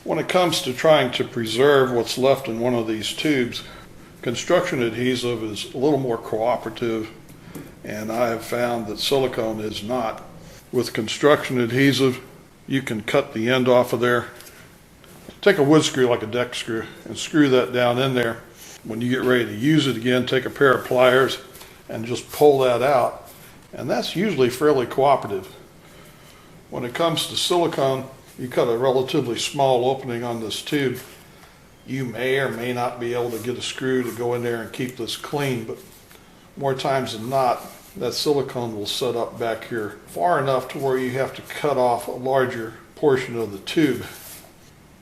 When it comes to trying to preserve what's left in one of these tubes, construction adhesive is a little more cooperative, and I have found that silicone is not. With construction adhesive, you can cut the end off of there. Take a wood screw like a deck screw and screw that down in there. When you get ready to use it again, take a pair of pliers and just pull that out, and that's usually fairly cooperative. When it comes to silicone, you cut a relatively small opening on this tube. You may or may not be able to get a screw to go in there and keep this clean, but more times than not, that silicone will set up back here far enough to where you have to cut off a larger portion of the tube.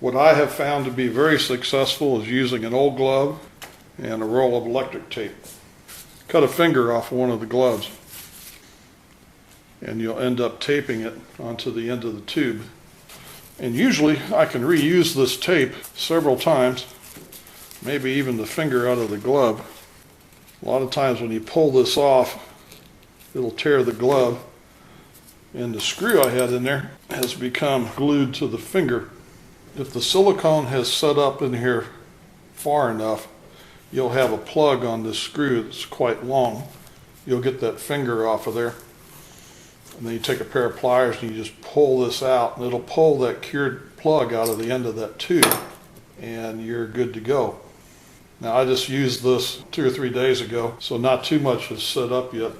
What I have found to be very successful is using an old glove and a roll of electric tape. Cut a finger off one of the gloves, and you'll end up taping it onto the end of the tube. And usually I can reuse this tape several times, maybe even the finger out of the glove. A lot of times when you pull this off, it'll tear the glove, and the screw I had in there has become glued to the finger. If the silicone has set up in here far enough, you'll have a plug on this screw that's quite long. You'll get that finger off of there, and then you take a pair of pliers and you just pull this out, and it'll pull that cured plug out of the end of that tube, and you're good to go. Now, I just used this 2 or 3 days ago, so not too much is set up yet.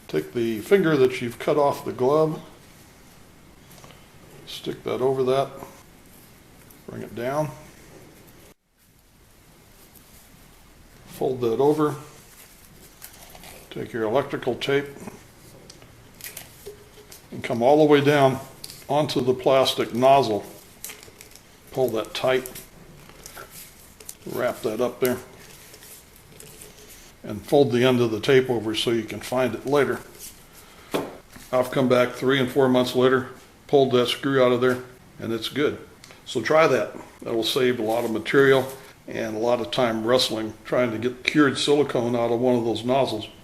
Take the finger that you've cut off the glove, stick that over that, bring it down, fold that over, take your electrical tape, and come all the way down onto the plastic nozzle. Pull that tight, wrap that up there, and fold the end of the tape over so you can find it later. I've come back 3 and 4 months later, pulled that screw out of there, and it's good. So try that. That will save a lot of material and a lot of time wrestling trying to get cured silicone out of one of those nozzles.